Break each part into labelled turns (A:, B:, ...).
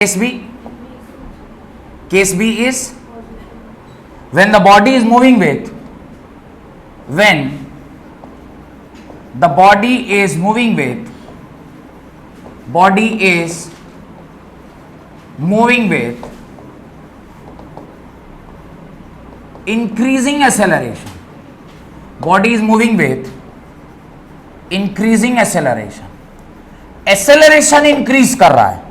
A: Case B is when the body is moving with increasing acceleration. Body is moving with increasing acceleration. Acceleration increase कर रहा है.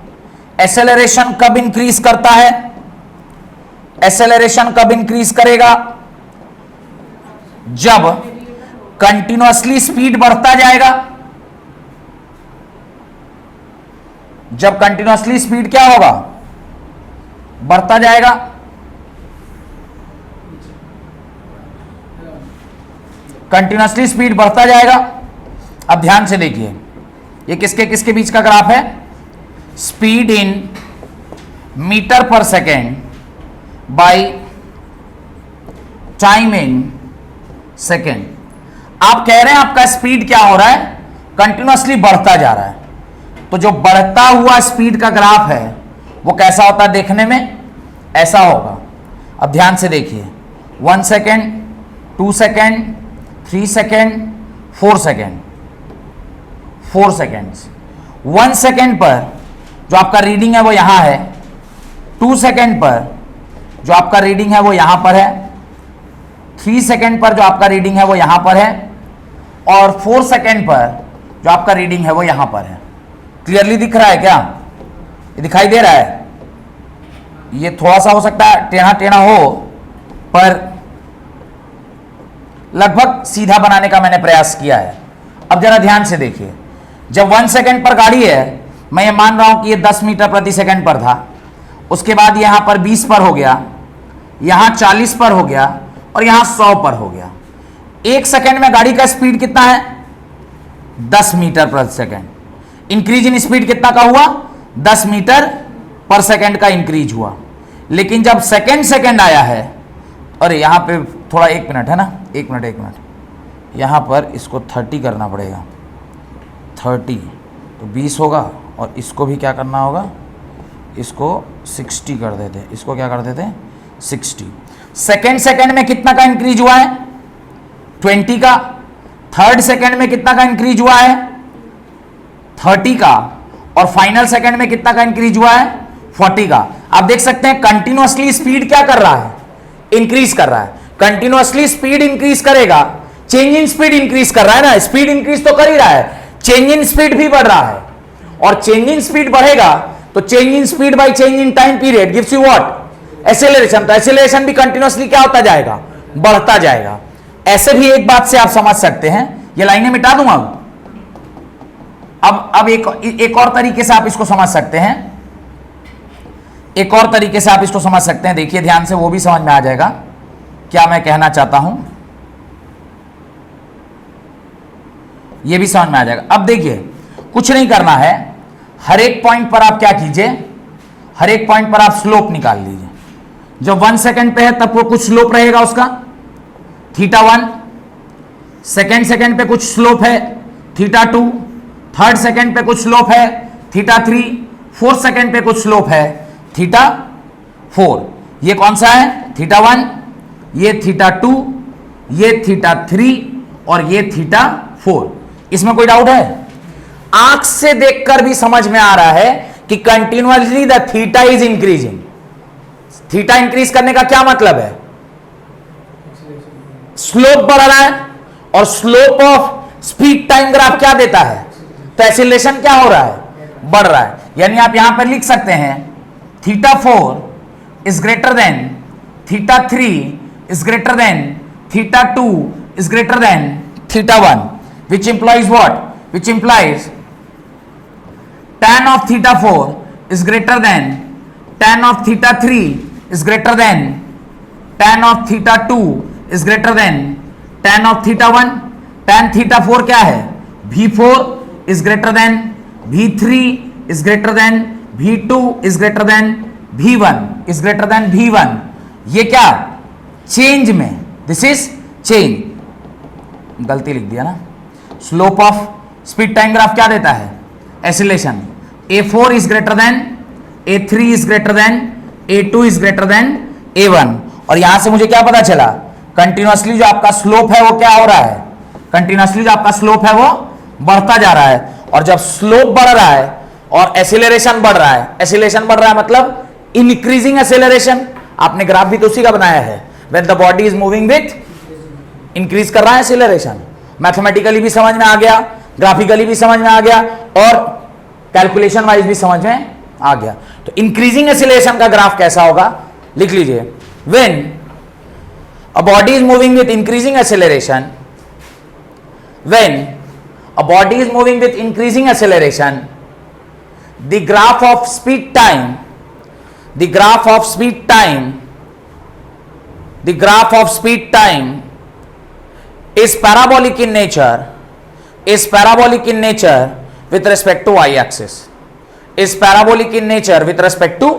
A: Acceleration कब increase करता है? Acceleration कब increase करेगा? जब कंटिन्यूअसली स्पीड बढ़ता जाएगा. जब कंटिन्यूअसली स्पीड क्या होगा? बढ़ता जाएगा. कंटिन्यूअसली स्पीड बढ़ता जाएगा. अब ध्यान से देखिए, ये किसके किसके बीच का ग्राफ है? स्पीड इन मीटर पर second by time in second. आप कह रहे हैं आपका स्पीड क्या हो रहा है? कंटिन्यूअसली बढ़ता जा रहा है. तो जो बढ़ता हुआ स्पीड का ग्राफ है वो कैसा होता है देखने में? ऐसा होगा. अब ध्यान से देखिए, 1 second, 2 second, 3 second, 4 second, 4 seconds. 1 second पर जो आपका रीडिंग है वो यहां है. 2 सेकेंड पर जो आपका रीडिंग है वो यहां पर है. 3 सेकेंड पर जो आपका रीडिंग है वो यहां पर है. और 4 सेकेंड पर जो आपका रीडिंग है वो यहां पर है. क्लियरली दिख रहा है क्या? ये दिखाई दे रहा है? ये थोड़ा सा हो सकता है टेढ़ा टेढ़ा हो, पर लगभग सीधा बनाने का मैंने प्रयास किया है. अब जरा ध्यान से देखिए, जब 1 सेकेंड पर गाड़ी है, मैं ये मान रहा हूं कि ये 10 मीटर प्रति सेकंड पर था. उसके बाद यहां पर 20 पर हो गया, यहां 40 पर हो गया और यहां 100 पर हो गया. 1 सेकंड में गाड़ी का स्पीड कितना है? 10 मीटर प्रति सेकंड. इंक्रीज इन स्पीड कितना का हुआ? 10 मीटर पर सेकंड का इंक्रीज हुआ. लेकिन जब सेकंड आया है, और यहां पे थोड़ा 1 मिनट है ना, 1 मिनट, यहां पर इसको 30 करना पड़ेगा. 30 तो 20 होगा, और इसको भी क्या करना होगा? इसको 60 कर देते. इसको क्या कर देते? 60. सेकंड में कितना का इंक्रीज हुआ है? 20 का. थर्ड सेकंड में कितना का इंक्रीज हुआ है? 30 का. और फाइनल सेकंड में कितना का इंक्रीज हुआ है? 40 का. आप देख सकते हैं कंटिन्यूअसली स्पीड क्या कर रहा है? इंक्रीज कर रहा है. कंटिन्यूअसली स्पीड इंक्रीज करेगा, चेंज इन स्पीड इंक्रीज कर रहा है ना. स्पीड इंक्रीज तो कर ही रहा है, चेंज इन स्पीड भी बढ़ रहा है. और चेंज इन स्पीड बढ़ेगा तो change in speed by change in time period gives you what? Acceleration. तो एक्सेलरेशन भी कंटिन्यूअसली क्या होता जाएगा? बढ़ता जाएगा. ऐसे भी एक बात से आप समझ सकते हैं, ये लाइनें मिटा दूंगा. अब एक और तरीके से आप इसको समझ सकते हैं. एक और तरीके से आप इसको समझ सकते हैं. देखिए ध्यान से, वो भी समझ में आ जाएगा क्या मैं कहना चाहता हूं. ये भी समझ में आ जाएगा. अब देखिए, कुछ नहीं करना है. हर एक पॉइंट पर आप क्या कीजिए? हर एक पॉइंट पर आप स्लोप निकाल लीजिए. जब 1 सेकेंड पे है तब वो कुछ स्लोप रहेगा उसका, θ1. सेकेंड पे कुछ स्लोप है, θ2. थर्ड सेकेंड पे कुछ स्लोप है, θ3. फोर्थ सेकेंड पे कुछ स्लोप है, θ4. ये कौन सा है? θ1, ये θ2, ये θ3 और ये θ4. इसमें कोई डाउट है? आंख से देखकर भी समझ में आ रहा है कि continuously the theta is increasing. Theta increase करने का क्या मतलब है? स्लोप बढ़ रहा है, और slope of speed time graph क्या देता है? तो एक्सीलरेशन क्या हो रहा है? बढ़ रहा है. यानी आप यहां पर लिख सकते हैं θ4 is greater than θ3 is greater than θ2 is greater than θ1, which implies what? Which implies tan of θ4 is greater than tan of θ3 is greater than tan of θ2 is greater than tan of θ1. tan θ4 क्या है? V4 is greater than V3 is greater than V2 is greater than V1 is greater than V1. ये क्या? Change में. This is change. गलती लिख दिया ना. Slope of speed time graph क्या देता है? Acceleration. A4 is greater then A3 is greater then A2 is greater then A1। और यहां से मुझे क्या पता चला, कंटिन्यूअसली जो आपका स्लोप है वो क्या हो रहा है, कंटिन्यूअसली जो आपका स्लोप है वो बढ़ता जा रहा है। और जब स्लोप बढ़ रहा है और एसिलरेशन बढ़ रहा है, एसिलेशन बढ़ रहा है मतलब इंक्रीजिंग एसिलरेशन। आपने ग्राफ भी तो उसी का बनाया है, when the body is moving with, increase कर रहा है एसिलरेशन। मैथमेटिकली भी समझ में आ गया, ग्राफिकली भी समझ में आ गया और कैलकुलेशन वाइज भी समझ में आ गया। तो इंक्रीजिंग एसिलेशन का ग्राफ कैसा होगा, लिख लीजिए, when a body is moving with increasing acceleration, when a body is moving with increasing acceleration, the graph of speed time, the graph of speed time, the graph of speed time is parabolic in nature, is parabolic in nature with respect to y axis, is parabolic in nature with respect to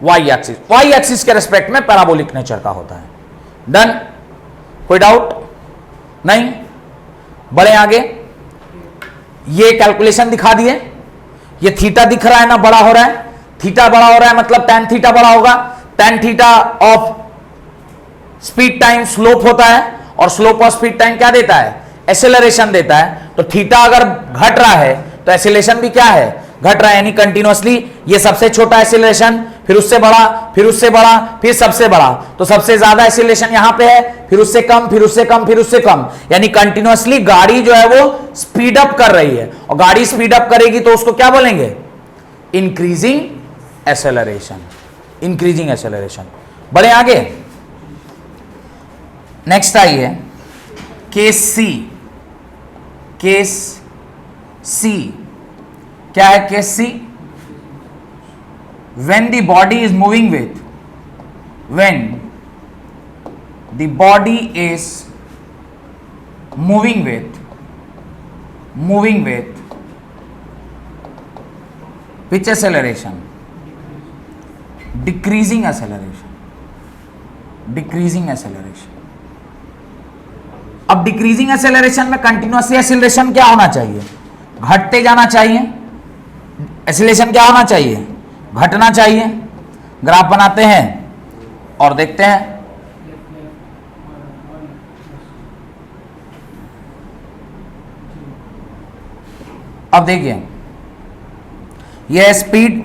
A: y axis, y axis के respect में parabolic nature का होता है। Done, कोई doubt नहीं? बढ़े आगे, ये कैलकुलेशन दिखा दिए, ये थीटा दिख रहा है ना, बड़ा हो रहा है, थीटा बड़ा हो रहा है मतलब tan थीटा बड़ा होगा। tan theta of speed time slope होता है और स्लोप ऑफ स्पीड टाइम क्या देता है, एसेलरेशन देता है। तो थीटा अगर घट रहा है तो एसेलेरेशन भी क्या है, घट रहा है, यानी कंटिन्यूअसली ये सबसे छोटा एसेलरेशन, फिर उससे बड़ा, फिर उससे बड़ा, फिर सबसे बड़ा। तो सबसे ज्यादा एसेलरेशन यहां पे है, फिर उससे कम, फिर उससे कम, फिर उससे कम, यानी कंटिन्यूअसली गाड़ी जो है वो स्पीड अप कर रही है। और गाड़ी स्पीड अप करेगी तो उसको क्या बोलेंगे, इंक्रीजिंग एक्सेलरेशन, इंक्रीजिंग एक्सेलरेशन। बढ़े आगे, नेक्स्ट आइए केस सी। केस सी क्या है, case C, when the body is moving with, when the body is moving with which acceleration, decreasing acceleration, decreasing acceleration। अब डिक्रीजिंग एक्सेलरेशन में कंटिन्यूअसली एक्सेलरेशन क्या होना चाहिए, घटते जाना चाहिए। एक्सेलरेशन क्या होना चाहिए, घटना चाहिए। ग्राफ बनाते हैं और देखते हैं। अब देखिए, यह स्पीड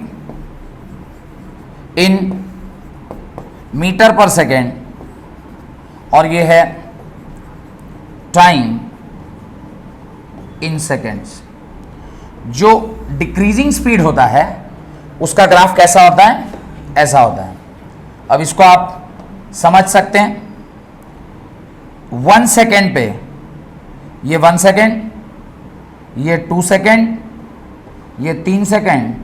A: इन मीटर पर सेकेंड और यह है टाइम इन सेकेंड्स। जो डिक्रीजिंग स्पीड होता है उसका ग्राफ कैसा होता है, ऐसा होता है। अब इसको आप समझ सकते हैं, 1 सेकेंड पे ये 1 सेकेंड, ये 2 सेकेंड, ये 3 सेकेंड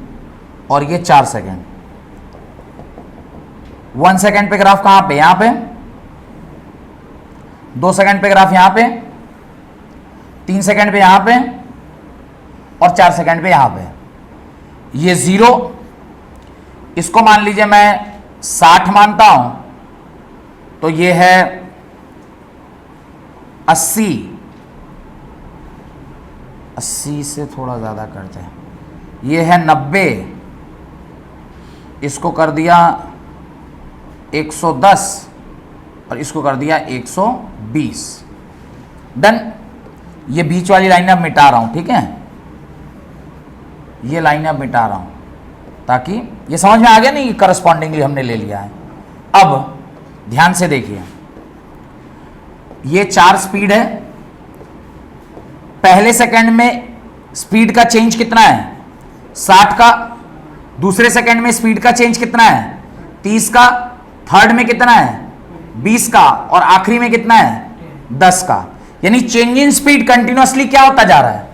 A: और ये 4 सेकेंड। 1 सेकेंड पे ग्राफ कहां पे, यहां पे। 2 सेकेंड पे ग्राफ यहां पे, 3 सेकेंड पे यहां पे और 4 सेकेंड पे यहां पे। ये 0, इसको मान लीजिए मैं 60 मानता हूं तो ये है 80, 80 से थोड़ा ज्यादा करते हैं, ये है 90, इसको कर दिया 110 और इसको कर दिया 120। डन। ये बीच वाली लाइन अब मिटा रहा हूं, ठीक है, ये लाइन अब मिटा रहा हूं ताकि ये समझ में आ गया नहीं, करस्पॉन्डिंगली हमने ले लिया है। अब ध्यान से देखिए, ये 4 स्पीड है। पहले सेकंड में स्पीड का चेंज कितना है, 60 का। दूसरे सेकंड में स्पीड का चेंज कितना है, 30 का। थर्ड में कितना है, 20 का। और आखिरी में कितना है, 10 का। यानी चेंज इन स्पीड कंटिन्यूअसली क्या होता जा रहा है,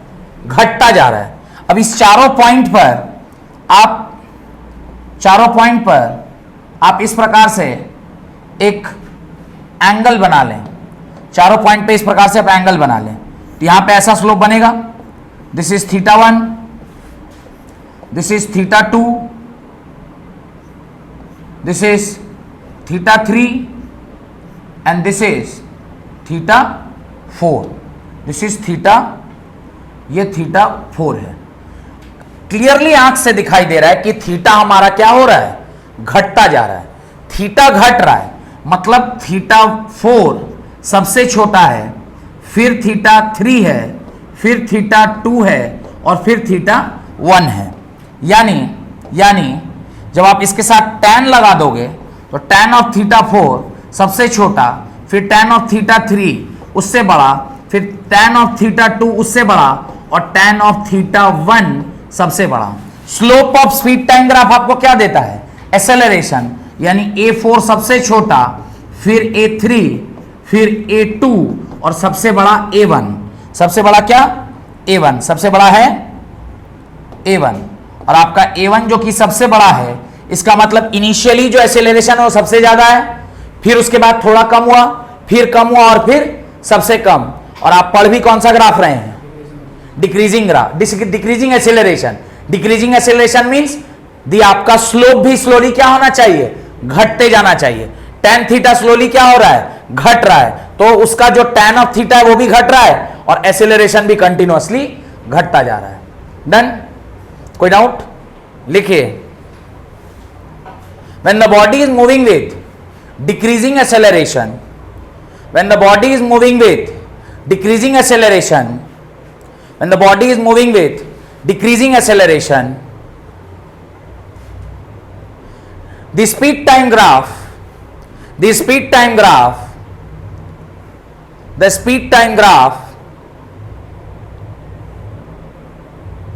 A: घटता जा रहा है। अब इस चारों पॉइंट पर आप इस प्रकार से एक एंगल बना लें। चारों पॉइंट पे इस प्रकार से आप एंगल बना लें तो यहां पे ऐसा स्लोप बनेगा, this is θ1, this is θ2, this is θ3 and this is θ4। This is theta, ये θ4 है। क्लियरली आंख से दिखाई दे रहा है कि थीटा हमारा क्या हो रहा है, घटता जा रहा है। थीटा घट रहा है मतलब थीटा 4 सबसे छोटा है, फिर थीटा 3 है, फिर थीटा 2 है और फिर थीटा 1 है। यानी जब आप इसके साथ tan लगा दोगे तो tan ऑफ थीटा 4 सबसे छोटा, फिर tan ऑफ थीटा 3 उससे बड़ा, फिर tan ऑफ थीटा 2 उससे बड़ा और tan ऑफ थीटा 1 सबसे बड़ा। Slope of speed time graph आपको क्या देता है, एक्सेलरेशन, यानी a4 सबसे छोटा, फिर a3, फिर a2 और सबसे बड़ा a1। सबसे बड़ा क्या, a1, सबसे बड़ा है a1। और आपका a1 जो कि सबसे बड़ा है, इसका मतलब इनिशियली जो एक्सेलरेशन है वो सबसे ज्यादा है, फिर उसके बाद थोड़ा कम हुआ, फिर कम हुआ और फिर सबसे कम। और आप पढ़ भी कौन सा ग्राफ रहे हैं, decreasing graph, decreasing acceleration. Decreasing acceleration means the आपका स्लोप भी स्लोली क्या होना चाहिए, घटते जाना चाहिए। tan थीटा स्लोली क्या हो रहा है, घट रहा है, तो उसका जो tan ऑफ थीटा है वो भी घट रहा है और एक्सेलरेशन भी कंटिन्यूअसली घटता जा रहा है। डन, कोई डाउट, लिखिए। when the body is moving with decreasing acceleration, when the body is moving with decreasing acceleration, when the body is moving with decreasing acceleration, the speed time graph, the speed time graph, the speed time graph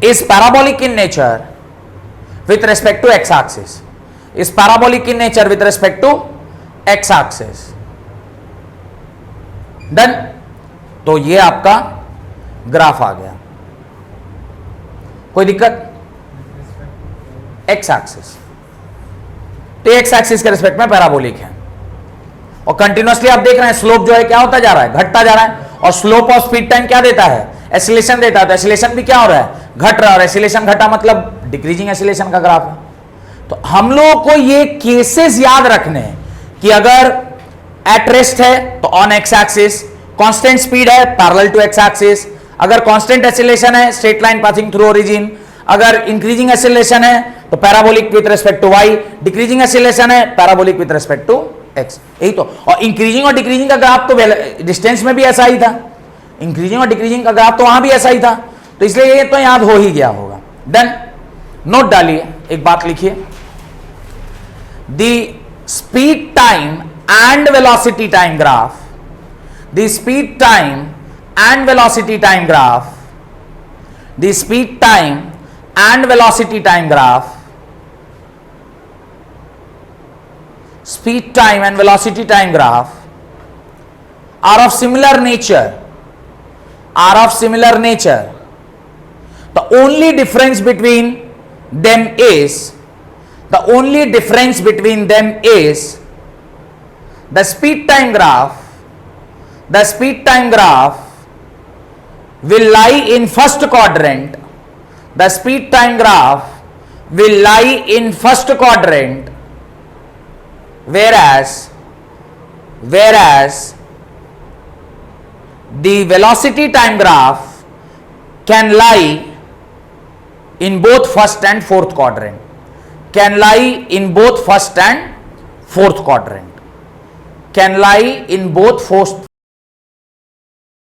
A: is parabolic in nature with respect to x axis, is parabolic in nature with respect to x axis। Done, तो ये आपका graph आ गया, कोई दिक्कत, x axis, तो x axis के respect में parabolic है और कंटिन्यूअसली आप देख रहे हैं स्लोप जो है क्या होता जा रहा है, घटता जा रहा है। और स्लोप ऑफ स्पीड टाइम क्या देता है, एक्सीलरेशन देता है, तो एक्सीलरेशन भी क्या हो रहा है, घट रहा है। और एक्सीलरेशन घटा मतलब डिक्रीजिंग एक्सीलरेशन का ग्राफ है। तो हम लोगों को ये केसेस याद रखने हैं कि अगर एट रेस्ट है तो on X axis, constant speed है पैरेलल टू एक्स एक्सिस, अगर कांस्टेंट एक्सीलरेशन है straight line passing through origin, अगर इंक्रीजिंग एक्सीलरेशन है तो parabolic with respect to Y, decreasing acceleration है parabolic with respect to X. यही तो, और इंक्रीजिंग और डिक्रीजिंग का ग्राफ तो डिस्टेंस में भी ऐसा ही था, इंक्रीजिंग और डिक्रीजिंग का ग्राफ तो वहां भी ऐसा ही था, तो इसलिए ये तो याद हो ही गया होगा। डन, नोट डालिए, एक बात लिखिए, the speed time and velocity time graph, the speed time and velocity time graph, the speed time and velocity time graph, speed time and velocity time graph are of similar nature, are of similar nature. The only difference between them is, the only difference between them is the speed time graph, the speed time graph will lie in first quadrant, the speed time graph will lie in first quadrant, whereas the velocity time graph can lie in both first and fourth quadrant, can lie in both first and fourth quadrant, can lie in both